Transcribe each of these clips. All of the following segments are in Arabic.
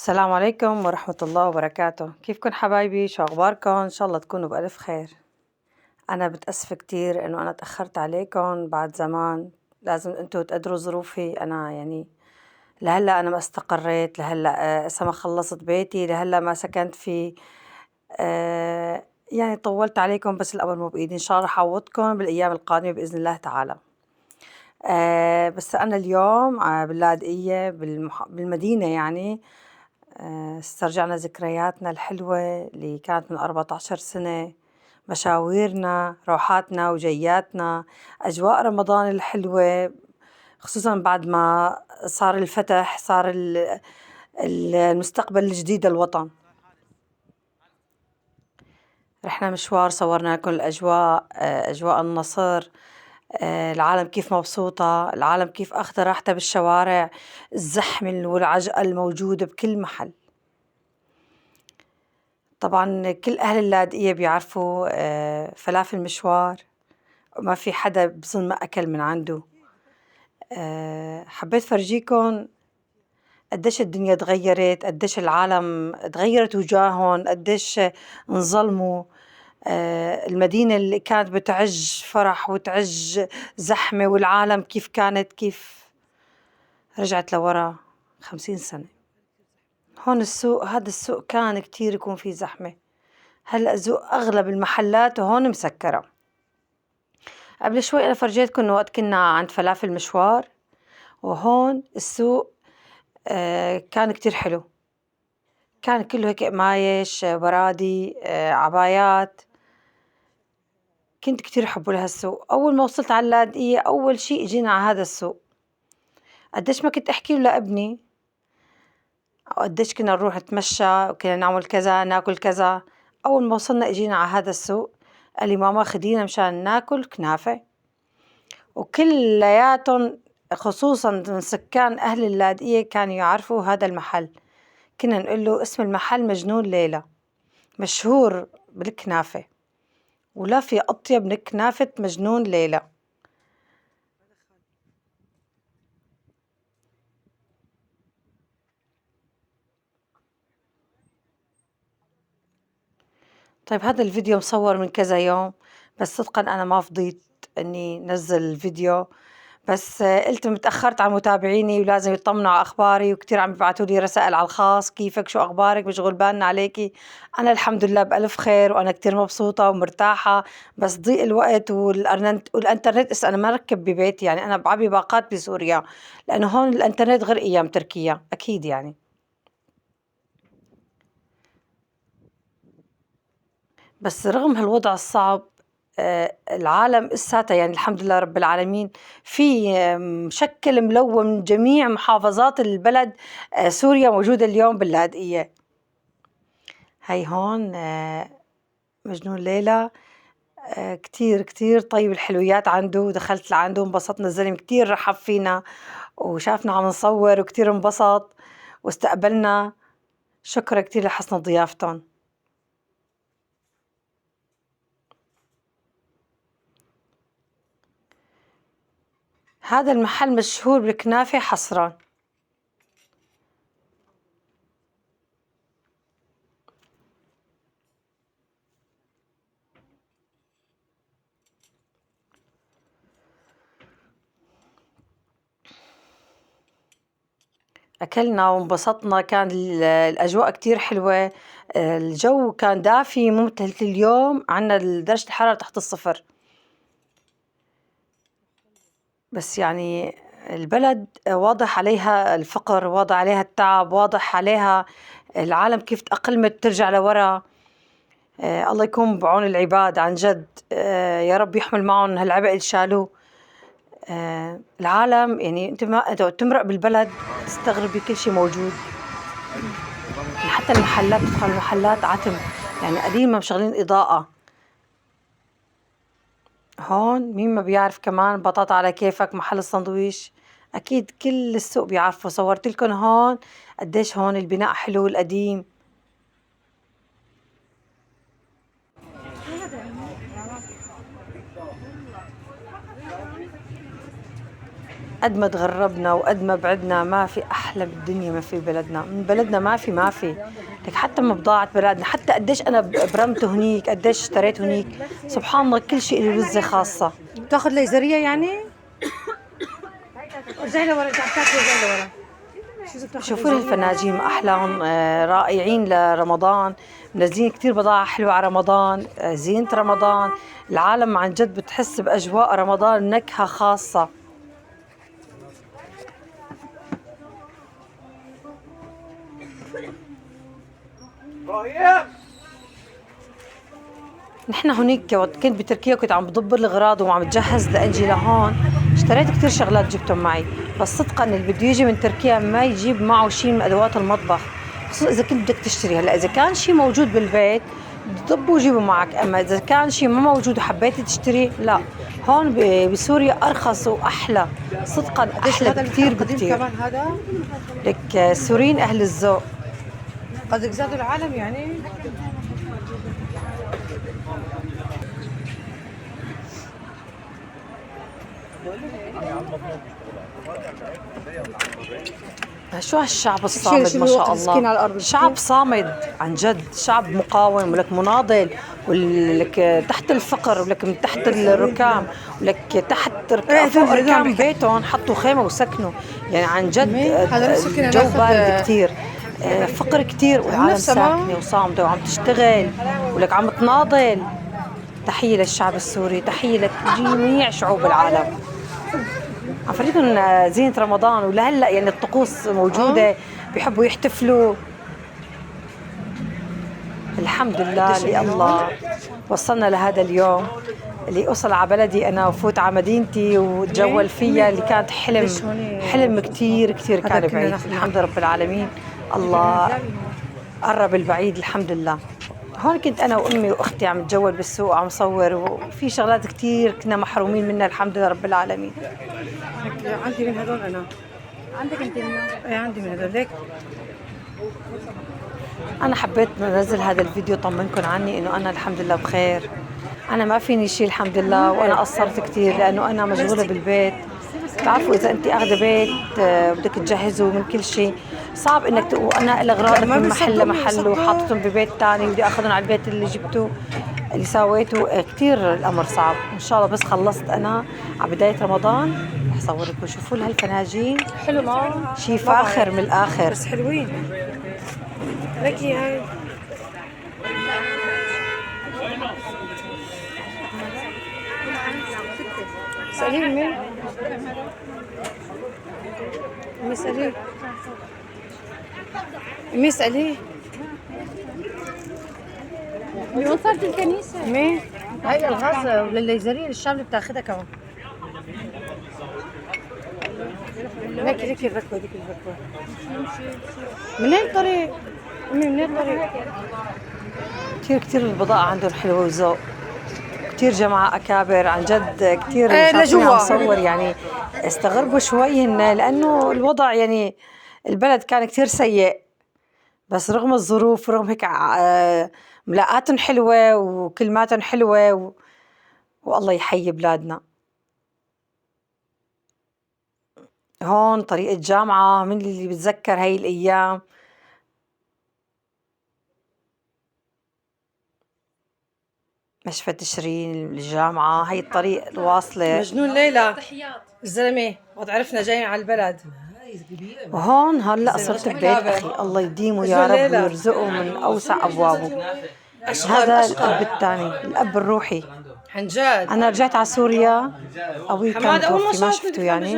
السلام عليكم ورحمة الله وبركاته. كيفكن حبايبي؟ شو أخباركم؟ إن شاء الله تكونوا بألف خير. أنا بتأسف كتير إنه أنا تأخرت عليكم بعد زمان. لازم أنتوا تقدروا ظروفي. أنا يعني لهلا أنا ما استقريت، لهلا لسه ما خلصت بيتي، لهلا ما سكنت فيه. يعني طولت عليكم، بس الأمر مو بإيدي. إن شاء الله رح أعوضكم بالأيام القادمة بإذن الله تعالى. بس أنا اليوم باللاذقية بالمدينة يعني. استرجعنا ذكرياتنا الحلوة اللي كانت من 14 سنة، مشاويرنا، روحاتنا وجياتنا، أجواء رمضان الحلوة، خصوصا بعد ما صار الفتح، صار المستقبل الجديد للوطن. رحنا مشوار، صورنا لكم الأجواء، أجواء النصر، العالم كيف مبسوطة، العالم كيف أخذ راحتها بالشوارع، الزحمة والعجقة الموجودة بكل محل. طبعا كل أهل اللاذقية بيعرفوا فلافل مشوار، وما في حدا بظن ما أكل من عنده. حبيت فرجيكم قديش الدنيا تغيرت، قديش العالم تغيرت وجاههم، قديش انظلموا. المدينة اللي كانت بتعج فرح وتعج زحمة، والعالم كيف كانت، كيف رجعت لورا 50 سنة. هون السوق، هذا السوق كان كتير يكون فيه زحمة. هلأ أغلب المحلات هون مسكرة. قبل شوي أنا فرجيتكم إنه وقت كنا عند فلافل مشوار، وهون السوق كان كتير حلو، كان كله هيك قمايش، برادي، عبايات. كنت كتير أحبه لهالسوق. أول ما وصلت على اللاذقية أول شي إجينا على هذا السوق. قديش ما كنت أحكي له لابني، أو قديش كنا نروح نتمشى وكنا نعمل كذا ناكل كذا. أول ما وصلنا إجينا على هذا السوق قال لي ماما خدينا مشان ناكل كنافة. وكلياتهم خصوصا من سكان أهل اللاذقية كانوا يعرفوا هذا المحل. كنا نقول له اسم المحل مجنون ليلى، مشهور بالكنافة، ولا في أطيب من كنافة مجنون ليلى. طيب هذا الفيديو مصور من كذا يوم، بس صدقا أنا ما فضيت إني نزل الفيديو. بس قلت متأخرت على متابعيني ولازم يطمنوا على أخباري، وكتير عم يبعتوا لي رسائل على الخاص، كيفك، شو أخبارك، مشغول بالنا عليكي. أنا الحمد لله بألف خير، وأنا كتير مبسوطة ومرتاحة. بس ضيق الوقت والإنترنت إسا أنا ما ركب ببيتي، يعني أنا بعبي باقات بسوريا، لأنه هون الإنترنت غير أيام تركيا أكيد يعني. بس رغم هالوضع الصعب، العالم إساتها يعني الحمد لله رب العالمين في مشكل ملوّم من جميع محافظات البلد. سوريا موجودة اليوم باللاذقية. هي هون مجنون ليلى. كتير كتير طيب الحلويات عنده. دخلت لعنده انبسطنا، الزلمة كتير رحب فينا وشافنا عم نصور وكتير انبسط واستقبلنا. شكرا كتير لحسن ضيافتهم. هذا المحل مشهور بالكنافة حصرا. أكلنا وانبسطنا، كان الأجواء كتير حلوة. الجو كان دافي، مو مثل اليوم عنا درجة الحرارة تحت الصفر. بس يعني البلد واضح عليها الفقر، واضح عليها التعب، واضح عليها العالم كيف تأقلمت ترجع لورا. الله يكون بعون العباد عن جد. يا رب يحمل معهم هالعبء اللي شالوه. العالم يعني انت تمرق بالبلد تستغربي كل شيء موجود. حتى المحلات، تدخل المحلات عتم، يعني قليل ما مشغلين إضاءة. هون مين ما بيعرف كمان بطاطا على كيفك محل السندويش. أكيد كل السوق بيعرفوا. صورت لكم هون قديش هون البناء حلو القديم. قد ما تغربنا وقد ما بعدنا ما في أحلى بالدنيا، ما في بلدنا، من بلدنا ما في لك حتى ما بضاعت بلادنا، حتى قديش أنا برمت هنيك، قديش اشتريت هنيك، سبحان الله كل شيء له لذة خاصة. بتاخد ليزرية يعني؟ ارجعي لورا، رجعت تاكلي، رجعي لورا. شو إذا بتاخد شوفوا لي ليزرية؟ الفناجين ما أحلاهم، رائعين لرمضان، منزلين كتير بضاعة حلوة على رمضان، زينة رمضان، العالم عن جد بتحس بأجواء رمضان، نكهة خاصة. نحن هونيك وقت كنت بتركيا كنت عم بضب الأغراض وعم بتجهز لأجي لهون، اشتريت كتير شغلات جبتهم معي، بس صدقا اللي بده يجي من تركيا ما يجيب معه شيء من أدوات المطبخ، خصوصا إذا كنت بدك تشتري. هلا إذا كان شيء موجود بالبيت ضبه وجيبه معك، أما إذا كان شيء ما موجود وحبيتي تشتري لا، هون بسوريا أرخص وأحلى، صدقا أحلى هذا بكتير المحل قديم بكتير. كمان هذا؟ لك السوريين أهل الذوق. قصدك زادوا العالم يعني؟ شو هالشعب الصامد ما شاء الله، على الارض شعب صامد عن جد، شعب مقاوم ولك مناضل، ولك تحت الفقر، ولك من تحت الركام، ولك تحت فوق ركام بيتهم حطوا خيمة وسكنوا، يعني عن جد الجو بارد كتير، فقر كتير، والعالم ساكنة وصامدة وعم تشتغل ولك عم تناضل. تحية للشعب السوري، تحية لجميع شعوب العالم. عم فرجيكم زينة رمضان، ولهلا يعني الطقوس موجودة، بيحبوا يحتفلوا. الحمد لله اللي الله وصلنا لهذا اليوم، اللي أوصل على بلدي أنا وفوت على مدينتي وتجول فيها، اللي كانت حلم كتير كتير كان بعيد. الحمد رب العالمين، الله قرب البعيد الحمد لله. هون كنت أنا وأمي وأختي عم نتجول بالسوق، عم نصور، وفي شغلات كتير كنا محرومين منها، الحمد لله رب العالمين. عندي من هذول أنا. عندك أنت منهم؟ إيه عندي من هذول. ليك أنا حبيت أنزل هذا الفيديو طمنكم عني إنه أنا الحمد لله بخير. أنا ما فيني شيء الحمد لله، وأنا قصرت كتير لأنه أنا مشغولة بالبيت. بتعرفوا إذا أنت أخذ بيت بدك تجهزه من كل شيء، صعب إنك وأنا أغراضك من محل لمحل وحاطتهم ببيت تاني بدي أخذهم على البيت اللي جبته اللي سويته، كتير الأمر صعب. إن شاء الله بس خلصت أنا على بداية رمضان رح أصور لكم. شوفوا هالفناجين حلو، ما شيء فاخر من الآخر، بس حلوين. لكي هاي اسأليه مين؟ اسأليه مين؟ اسأليه من وين صارت الكنيسة؟ مين؟ هاي الغاز للليزرية الشاملة بتاخدها كمان. ليك الركبة، ديك الركبة. منين الطريق؟ أمي منين الطريق؟ كتير البضاعة عندهم حلوة وذوق، كتير جماعة أكابر عن جد، كتير لجوا عم صور، يعني استغربوا شوي هن لأنه الوضع يعني البلد كان كتير سيء، بس رغم الظروف رغم هيك ملاقاتهم حلوة وكلماتهم حلوة والله يحيي بلادنا. هون طريق الجامعة، من اللي بتذكر هاي الأيام، مشفى تشرين الجامعة، هاي الطريق الواصلة. مجنون ليلى الزلمة وقت عرفنا جايين على البلد. وهون هلا صرت ببيت أخي، الله يديمه يا رب ويرزقه من أوسع أبوابه. هذا الأب الثاني، الأب الروحي عن جد. أنا رجعت على سوريا، أبوي كان متوفي ما شفته يعني.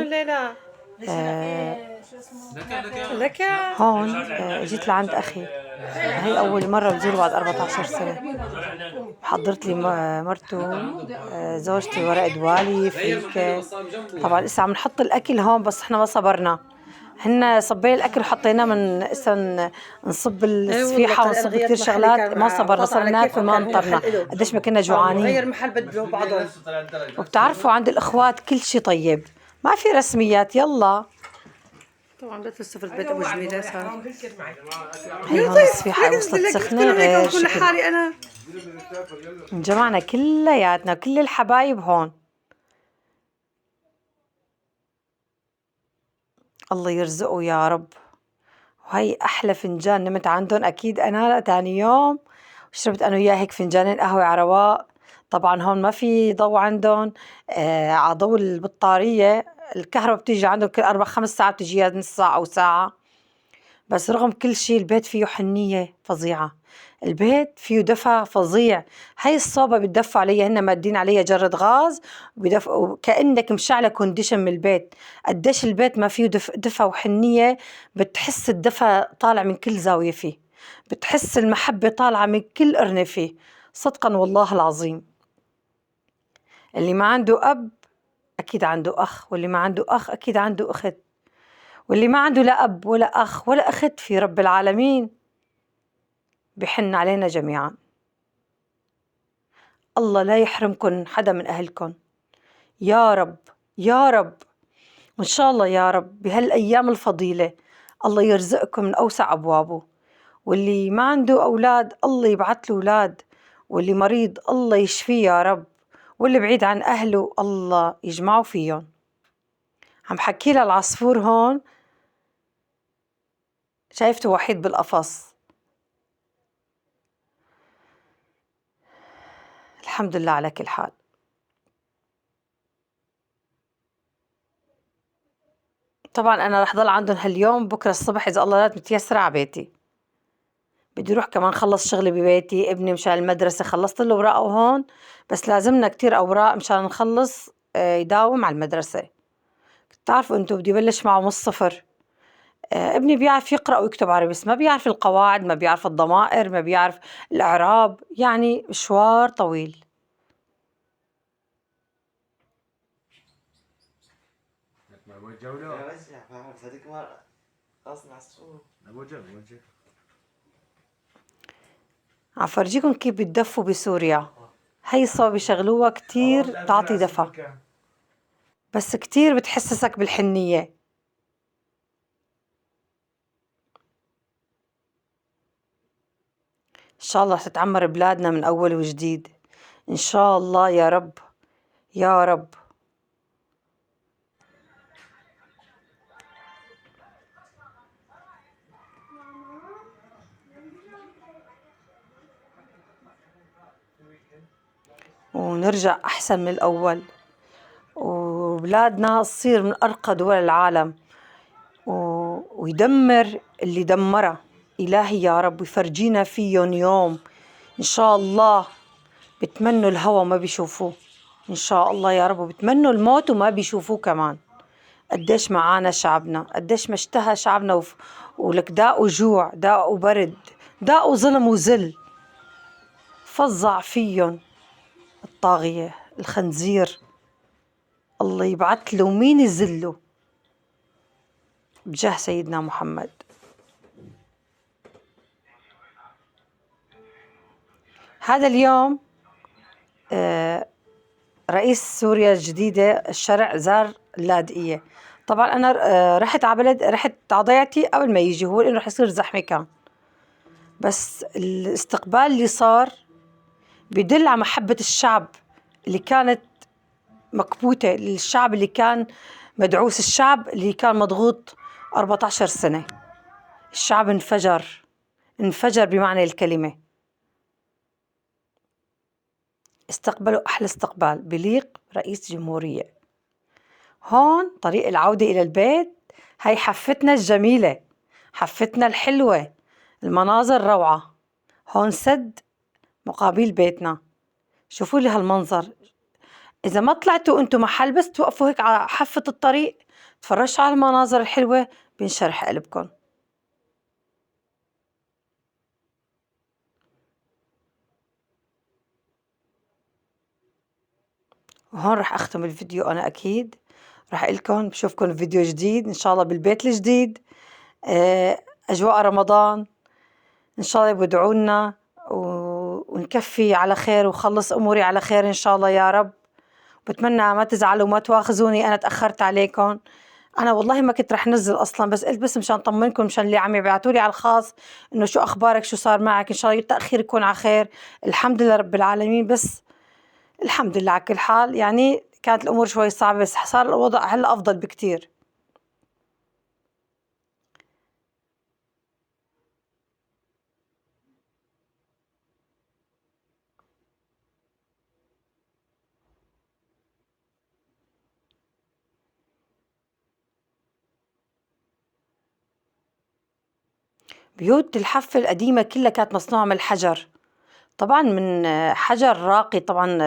لك هون جيت لعند أخي، هي أول مرة بزوره بعد 14 سنة. حضرت لي مرته زوجتي ورق دوالي فيك. طبعا لسه عم نحط الأكل هون، بس إحنا ما صبرنا، هن صبينا الأكل وحطيناه من إسا نصب الصفيحة ونصب كتير شغلات، ما صبرنا، صرنا ناكل ما انطرنا قديش ما كنا جوعانين. غير محل بده بعضهم. وبتعرفوا عند الإخوات كل شي طيب، ما في رسميات. يلا طبعا بتوصف البيت ابو جميله صار. هي هون الصفيحة وصلت سخنة غير شكل. انا انجمعنا كلياتنا كل الحبايب هون. الله يرزقه يا رب. وهي أحلى فنجان نمت عندهم أكيد أنا تاني يوم، وشربت أنا وياه هيك فنجانين قهوة على رواق. طبعا هون ما في ضوء عندهم، على ضوء البطارية. الكهرباء بتيجي عندهم كل 4-5 ساعات، بتجي نص ساعة أو ساعة. بس رغم كل شي البيت فيه حنية فظيعة، البيت فيه دفى فظيع. هاي الصوبة بتدفوا عليها، هن مادين عليها جرة غاز وبدفوا كأنك مشعلة كونديشن من البيت. قديش البيت ما فيه دفى وحنية. بتحس الدفى طالع من كل زاوية فيه، بتحس المحبة طالعة من كل قرنة فيه، صدقا والله العظيم. اللي ما عنده أب أكيد عنده أخ، واللي ما عنده أخ أكيد عنده أخت، واللي ما عنده لا أب ولا أخ ولا أخت في رب العالمين بحن علينا جميعا. الله لا يحرمكن حدا من أهلكن يا رب يا رب. وإن شاء الله يا رب بهالأيام الفضيلة الله يرزقكم من أوسع أبوابه، واللي ما عنده أولاد الله يبعث له أولاد، واللي مريض الله يشفيه يا رب، واللي بعيد عن أهله الله يجمعه فيهم. عم حكي للعصفور هون، شايفته وحيد بالقفص. الحمد لله على كل حال. طبعا أنا رح ضل عندهم هاليوم، بكرة الصبح إذا الله لا متيسرة على بيتي. بدي روح كمان خلص شغلي ببيتي، ابني مشان المدرسة خلصت له أوراقه هون، بس لازمنا كتير أوراق مشان نخلص يداوم على المدرسة. تعرفوا أنتوا بدي بلش معه من الصفر. ابني بيعرف يقرأ ويكتب عربي، بس ما بيعرف القواعد، ما بيعرف الضمائر، ما بيعرف الإعراب، يعني مشوار طويل. عفرجيكم كيف بتدفوا بسوريا. هي الصوبة بيشغلوها كتير تعطي دفى، بس كتير بتحسسك بالحنية. إن شاء الله تتعمر بلادنا من أول وجديد، إن شاء الله يا رب يا رب. ونرجع أحسن من الأول، وبلادنا تصير من أرقى دول العالم، ويدمر اللي دمره إلهي يا رب، ويفرجينا فيهم يوم إن شاء الله. بتمنوا الهوى ما بيشوفوه إن شاء الله يا رب، وبتمنوا الموت وما بيشوفوه كمان. قديش معانا شعبنا، قديش ما اشتهى شعبنا، ولك داء وجوع، داء وبرد، داء وظلم وذل. فظع فيهم الطاغية الخنزير، الله يبعث له مين يذله بجاه سيدنا محمد. هذا اليوم رئيس سوريا الجديدة الشرع زار اللاذقية. طبعا أنا رحت رحت على ضيعتي قبل ما يجي هو، لأنه رح يصير زحمة كان. بس الاستقبال اللي صار بيدل على محبة الشعب اللي كانت مكبوتة، الشعب اللي كان مدعوس، الشعب اللي كان مضغوط 14 سنة. الشعب انفجر، انفجر بمعنى الكلمة. استقبلوا أحلى استقبال بليق رئيس جمهورية. هون طريق العودة إلى البيت، هاي حفتنا الجميلة، حفتنا الحلوة، المناظر روعة. هون سد مقابل بيتنا، شوفوا لي هالمنظر. إذا ما طلعتوا أنتوا محل، بس توقفوا هيك على حافة الطريق تفرجوا على المناظر الحلوة بينشرح قلبكم. وهون رح أختم الفيديو. أنا أكيد رح أقلكم بشوفكم فيديو جديد إن شاء الله بالبيت الجديد، أجواء رمضان إن شاء الله. بدعوا لنا ونكفي على خير وخلص أموري على خير إن شاء الله يا رب. بتمنى ما تزعلوا وما تواخذوني أنا تأخرت عليكم. أنا والله ما كنت رح نزل أصلا، بس قلت بس مشان طمنكم، مشان اللي عم يبعتولي على الخاص إنه شو أخبارك، شو صار معك، إن شاء الله التأخير يكون على خير. الحمد لله رب العالمين، بس الحمد لله على كل حال. يعني كانت الأمور شوي صعبة، بس صار الوضع هلا أفضل بكتير. بيوت الحفة القديمة كلها كانت مصنوعة من الحجر، طبعا من حجر راقي طبعا.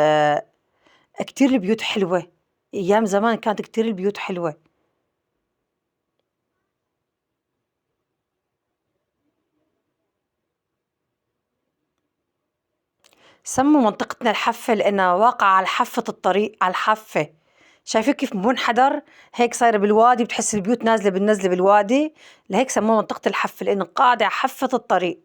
كتير البيوت حلوة، أيام زمان كانت كتير البيوت حلوة. سموا منطقتنا الحفة لأنها واقعة على حافة الطريق، على الحافة. شايفة كيف منحدر هيك صايرة بالوادي، بتحس البيوت نازلة بالنزلة بالوادي، لهيك سموها منطقة الحفة لأنه قاعدة على حافة الطريق.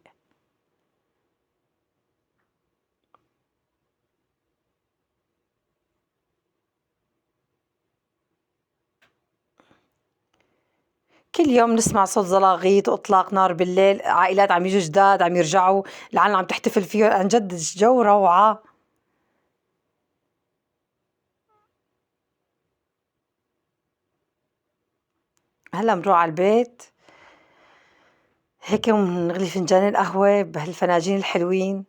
كل يوم نسمع صوت زلاغيط وإطلاق نار بالليل، عائلات عم يجوا جداد عم يرجعوا، العالم عم تحتفل فيهم، عن جد جو روعة. هلا بنروح على البيت هيك ونغلي فنجان القهوة بهالفناجين الحلوين.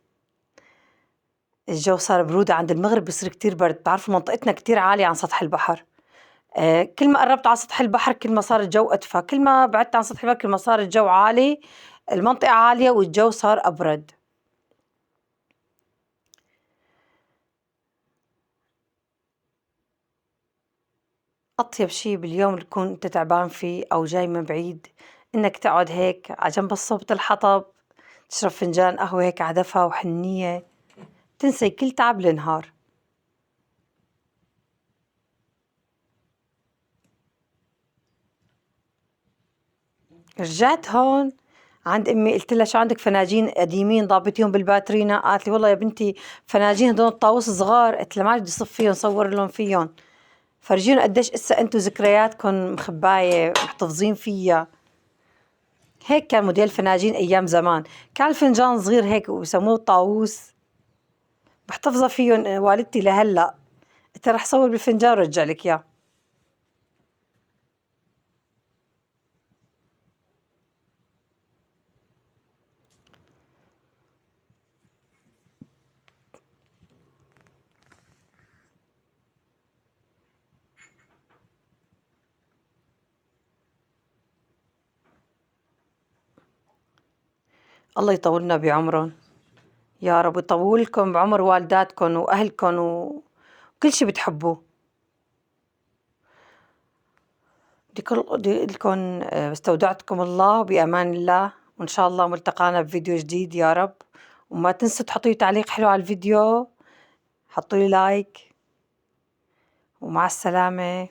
الجو صار برودة، عند المغرب بصير كتير برد، بتعرفوا منطقتنا كتير عالية عن سطح البحر. كل ما قربت على سطح البحر كل ما صار الجو أدفى، كل ما بعدت عن سطح البحر كل ما صار الجو عالي، المنطقة عالية والجو صار أبرد. أطيب شي باليوم اللي تكون أنت تعبان فيه أو جاي من بعيد، إنك تقعد هيك على جنب الصوبة الحطب، تشرب فنجان قهوة هيك على دفا وحنية، تنسي كل تعب النهار. رجعت هون عند أمي قلت لها شو عندك فناجين قديمين ضابطيهم بالباترينا؟ قالت لي والله يا بنتي فناجين هدول الطاووس صغار. قلت لها ما بدي صف فيهم صور لهم فيهم، فرجيهم قديش إسا أنتوا ذكرياتكم مخباية محتفظين فيها. هيك كان موديل فناجين أيام زمان، كان الفنجان صغير هيك وسموه طاووس، محتفظة فيهم والدتي لهلا. قلت لها رح صور بالفنجان ورجع لك إياه. الله يطولنا بعمرهم يا رب، ويطولكم بعمر والداتكم وأهلكم وكل شي بتحبوه. بدي لكم استودعتكم الله بأمان الله، وإن شاء الله ملتقانا بفيديو جديد يا رب. وما تنسوا تحطوا لي تعليق حلو على الفيديو، حطوا لي لايك، ومع السلامة.